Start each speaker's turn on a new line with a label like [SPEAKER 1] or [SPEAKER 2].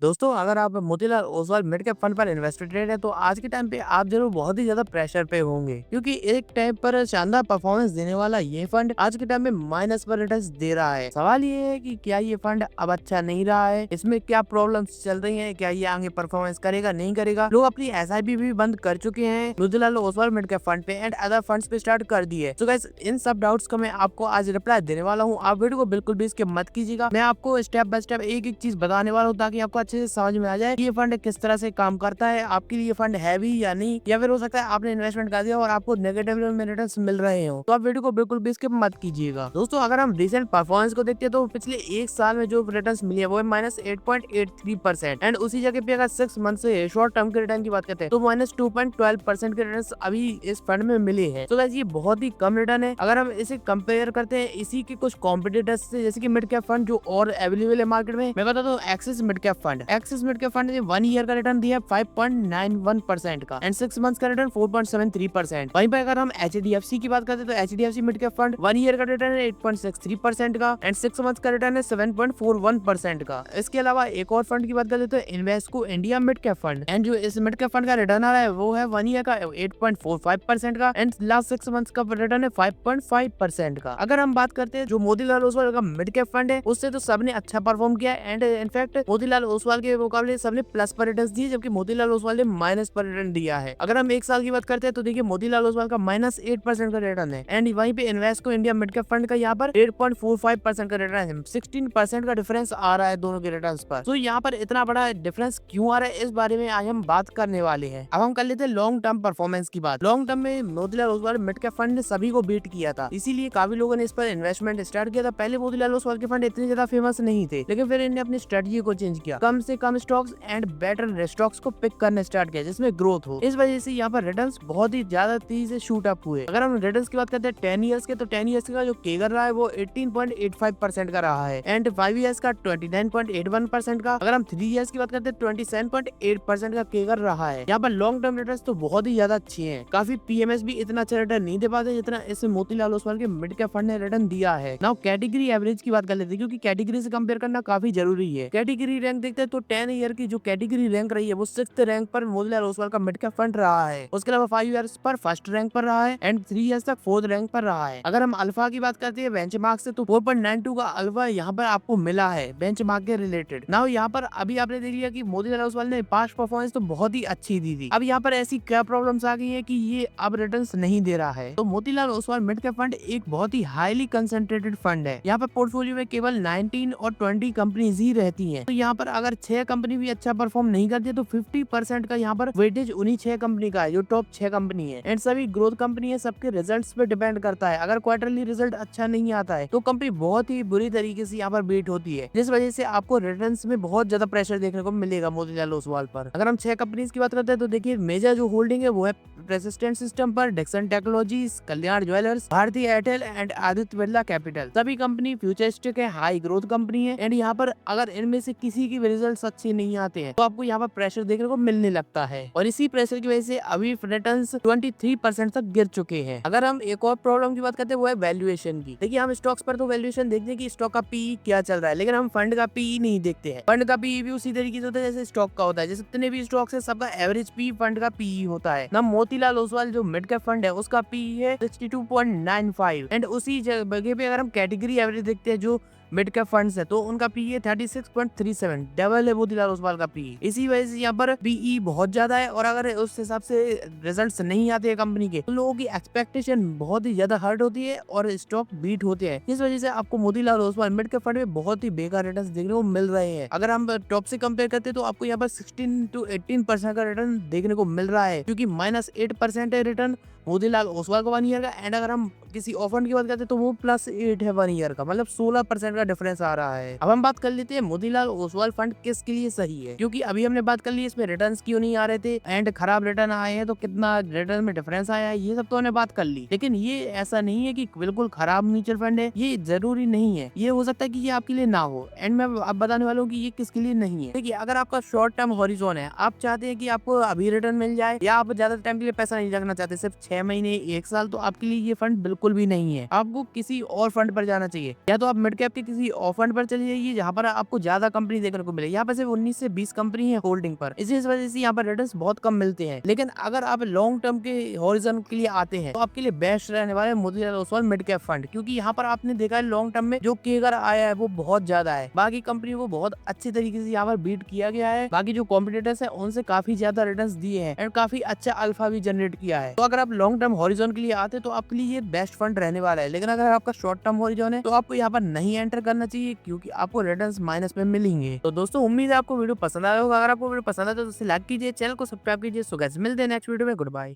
[SPEAKER 1] दोस्तों, अगर आप Motilal Oswal mid cap fund पर इन्वेस्टेड हैं तो आज के टाइम पे आप जरूर बहुत ही ज्यादा प्रेशर पे होंगे, क्योंकि एक टाइम पर शानदार परफॉर्मेंस देने वाला ये फंड आज के टाइम में माइनस पर रिटर्न्स दे रहा है। सवाल ये है कि क्या ये फंड अब अच्छा नहीं रहा है, इसमें क्या प्रॉब्लम्स चल रही हैं, क्या ये आगे परफॉर्मेंस करेगा नहीं करेगा। लोग अपनी एसआईपी भी बंद कर चुके हैं Motilal Oswal mid cap fund पे एंड अदर फंड्स पे स्टार्ट कर दिए। तो गाइस, इन सब डाउट्स का मैं आपको आज रिप्लाई देने वाला हूँ। आप वीडियो को बिल्कुल भी स्किप मत कीजिएगा। मैं आपको स्टेप बाय स्टेप एक एक चीज बताने वाला हूँ ताकि आपको अच्छे से समझ में आ जाए ये फंड किस तरह से काम करता है, आपके लिए फंड है भी या नहीं, या फिर हो सकता है आपने इन्वेस्टमेंट कर दिया और आपको नेगेटिव में रिटर्न्स मिल रहे हो। तो आप वीडियो को बिल्कुल भी स्किप मत कीजिएगा। दोस्तों, अगर हम रिसेंट परफॉर्मेंस को देखते हैं तो पिछले एक साल में जो रिटर्न्स मिली है वो है -8.83% एंड उसी जगह पे अगर 6 मंथ से शॉर्ट टर्म के रिटर्न की बात करते हैं तो -2.12% के रिटर्न्स अभी इस फंड में मिले हैं। तो गाइस, ये बहुत ही कम रिटर्न है। अगर हम इसे कंपेयर करते हैं इसी के कुछ कॉम्पिटिटर्स से, जैसे कि मिड कैप फंड जो और अवेलेबल है मार्केट में, मैं बता दूं axis mid cap fund. Axis mid cap fund ने 1 ईयर का रिटर्न दिया 5.91% का एंड 6 मंथ्स का रिटर्न 4.73%। वहीं पर अगर हम एचडीएफसी की बात करते हैं तो HDFC mid cap fund 1 year का रिटर्न है 8.63% का एंड 6 मंथ्स का रिटर्न है 7.41% का। इसके अलावा एक और फंड की बात करते हैं तो Invesco India mid cap fund and जो इस मिड कैप फंड का रिटर्न आ रहा है वो है 1 ईयर का 8.45% का एंड लास्ट 6 मंथ्स का रिटर्न है 5.5% का। अगर हम बात करते हैं जो मोतीलाल ओसवाल का मिड कैप फंड है उससे तो सबने अच्छा परफॉर्म किया एंड इनफैक्ट मोतीलाल ओसवाल के मुकाबले सबने प्लस पर रिटर्न दिए, जबकि मोतीलाल ओसवाल ने माइनस पर रिटर्न दिया है। अगर हम एक साल की बात करते हैं तो देखिए मोतीलाल ओसवाल का -8% का रिटर्न है एंड वहीं पे Invesco India mid cap fund का यहाँ पर 8.45% का रिटर्न है। 16% का डिफरेंस आ रहा है दोनों के रिटर्न पर। तो यहाँ पर इतना बड़ा डिफरेंस क्यों आ रहा है इस बारे में आज हम बात करने वाले हैं। अब हम कर लेते हैं लॉन्ग टर्म परफॉर्मेंस की बात। लॉन्ग टर्म में Motilal Oswal mid cap fund ने सभी को बीट किया था, इसीलिए काफी लोगों ने इस पर इन्वेस्टमेंट स्टार्ट किया था। पहले मोतीलाल ओसवाल के फंड इतने ज्यादा फेमस नहीं थे, लेकिन फिर इन्हें अपनी स्ट्रेटजी को चेंज किया, कम से कम स्टॉक्स एंड बेटर स्टॉक्स को पिक करना स्टार्ट किया जिसमें ग्रोथ हो। इस वजह से यहाँ पर रिटर्न्स बहुत ही ज्यादा तेजी से शूट अप हुए। अगर हम रिटर्न्स की बात करते हैं 10 इयर्स के, तो 10 इयर्स का जो केगर रहा है वो 18.85% का रहा है एंड 5 इयर्स का 29.81% का। अगर हम 3 इयर्स की बात करते हैं 27.8% का केगर रहा है। यहाँ पर लॉन्ग टर्म रिटर्न्स तो बहुत ही ज्यादा अच्छे हैं। काफी पीएमएस भी इतना अच्छा रिटर्न नहीं दे पाते जितना इस मोतीलाल ओसवाल के मिड कैप फंड ने रिटर्न दिया है। नाउ कैटेगरी एवरेज की बात कर लेते हैं, क्योंकि कैटेगरी से कंपेयर करना काफी जरूरी है। कैटेगरी रैंक देखते हैं तो 10 ईयर की जो कैटेगरी रैंक रही है वो 6th रैंक पर मोतीलाल ओसवाल का मिड कैप फंड रहा है। उसके अलावा 5 इयर्स पर फर्स्ट रैंक पर रहा है एंड 3 इयर्स तक 4th रैंक पर रहा है। अगर हम अल्फा की बात करते हैं बेंचमार्क से, तो 4.92 का अल्फा यहाँ पर आपको मिला है बेंचमार्क के रिलेटेड। नाउ यहाँ पर अभी आपने देख लिया कि मोतीलाल ओसवाल ने पास्ट परफॉर्मेंस तो बहुत ही अच्छी दी थी। अब यहाँ पर ऐसी क्या प्रॉब्लम्स आ गई है कि ये अब रिटर्न्स नहीं दे रहा है। तो Motilal Oswal mid cap fund एक बहुत ही हाईली कंसेंट्रेटेड फंड है। यहाँ पर पोर्टफोलियो में केवल 19 और 20 कंपनीज ही रहती हैं। तो यहाँ पर अगर 6 कंपनी भी अच्छा परफॉर्म नहीं करती है तो 50% का यहाँ पर वेटेज उन्हीं 6 कंपनी का है जो टॉप 6 कंपनी है एंड सभी ग्रोथ कंपनी है। सबके रिजल्ट्स पे डिपेंड करता है। अगर क्वार्टरली रिजल्ट अच्छा नहीं आता है तो कंपनी बहुत ही बुरी तरीके से यहाँ पर बीट होती है, जिस वजह से आपको रिटर्न्स में बहुत ज्यादा प्रेशर देखने को मिलेगा मोतीलाल ओसवाल पर। अगर हम 6 कंपनीज की बात करते हैं तो देखिए मेजर जो होल्डिंग है वो है प्रेसिस्टेंट सिस्टम पर, डिक्सन टेक्नोलॉजीज, कल्याण ज्वेलर्स, भारतीय Airtel and Aditya Birla capital. सभी कंपनी फ्यूचरिस्टिक है, हाई ग्रोथ कंपनी है एंड यहाँ पर अगर इनमें से किसी की रिजल्ट्स अच्छे नहीं आते हैं तो आपको यहाँ पर प्रेशर देखने को मिलने लगता है और इसी प्रेशर की वजह से अभी रिटर्न्स 23% तक गिर चुके हैं। अगर हम एक और प्रॉब्लम की बात करते हैं वो है वैल्यूएशन की। देखिए, हम स्टॉक्स पर तो वैल्यूएशन देखते हैं कि स्टॉक का पीई क्या चल रहा है, लेकिन हम फंड का पीई नहीं देखते हैं। फंड का पीई भी उसी तरीके से होता है जैसे स्टॉक का होता है। जैसे जितने भी स्टॉक्स है सबका एवरेज पी फंड का पीई होता है ना। मोतीलाल ओसवाल जो मिड कैप फंड है उसका पीई है 62.95 एंड उसी जगह पे अगर हम कैटेगरी एवरेज देखते हैं जो मिड कैप फंड्स है तो उनका पीई है 36.37, डबल है मोतीलाल ओसवाल का पीई। इसी वजह से यहाँ पर पीई बहुत ज्यादा है और अगर उस हिसाब से रिजल्ट्स नहीं आते हैं कंपनी के तो लोगों की एक्सपेक्टेशन बहुत ही ज्यादा हर्ट होती है और स्टॉक बीट होते हैं। इस वजह से आपको Motilal Oswal mid cap fund में बहुत ही बेकार रिटर्न देखने को मिल रहे हैं। अगर हम टॉप से कंपेयर करते हैं तो आपको यहाँ पर 16 to 18% का रिटर्न देखने को मिल रहा है, क्योंकि -8% है रिटर्न मोतीलाल ओसवाल का 1 ईयर का एंड अगर हम किसी और फंड की बात करते हैं तो वो +8 है 1 ईयर का, मतलब 16% का डिफरेंस आ रहा है। अब हम बात कर लेते हैं मोतीलाल ओसवाल फंड किसके लिए सही है, क्योंकि अभी हमने बात कर ली इसमें रिटर्न्स क्यों नहीं आ रहे थे एंड खराब रिटर्न आए हैं तो कितना रिटर्न में डिफरेंस आया है, ये सब तो हमने बात कर ली। लेकिन ये ऐसा नहीं है कि बिल्कुल खराब म्यूचुअल फंड है, ये जरूरी नहीं है। ये हो सकता है कि ये आपके लिए ना हो एंड मैं अब बताने वाला हूँ कि ये किसके लिए नहीं है। देखिए, अगर आपका शॉर्ट टर्म हॉरिजॉन है, आप चाहते हैं कि आपको अभी रिटर्न मिल जाए या आप ज्यादा टाइम के लिए पैसा नहीं रखना चाहते, सिर्फ 6 महीने 1 साल, तो आपके लिए ये फंड बिल्कुल बिल्कुल भी नहीं है। आपको किसी और फंड पर जाना चाहिए, या तो आप मिड कैप के किसी और फंड पर चले जाइए जहाँ पर आपको ज्यादा कंपनी देखने को मिले। यहाँ पर सिर्फ 19 से 20 कंपनी है होल्डिंग पर, इसी वजह से यहाँ पर रिटर्न्स बहुत कम मिलते हैं। लेकिन अगर आप लॉन्ग टर्म के हॉरिजन के लिए आते हैं तो आपके लिए बेस्ट रहने वाला है Motilal Oswal mid cap fund, क्योंकि यहाँ पर आपने देखा है लॉन्ग टर्म में जो केगर आया है वो बहुत ज्यादा है। बाकी कंपनी को बहुत अच्छे तरीके से यहाँ पर बीट किया गया है, बाकी जो कॉम्पिटिटर्स है उनसे काफी ज्यादा रिटर्न्स दिए हैं एंड काफी अच्छा अल्फा भी जनरेट किया है। तो अगर आप लॉन्ग टर्म हॉरिजॉन के लिए आते हैं तो आपके लिए ये बेस्ट फंड रहने वाला है। लेकिन अगर आपका शॉर्ट टर्म हॉरिजॉन है तो आपको यहाँ पर नहीं एंटर करना चाहिए, क्योंकि आपको रिटर्न्स माइनस में मिलेंगे। तो दोस्तों उम्मीद है आपको वीडियो पसंद आया होगा। अगर आपको वीडियो पसंद आया तो लाइक कीजिए, चैनल को सब्सक्राइब कीजिए। सो गाइस मिलते हैं नेक्स्ट वीडियो में। Good bye.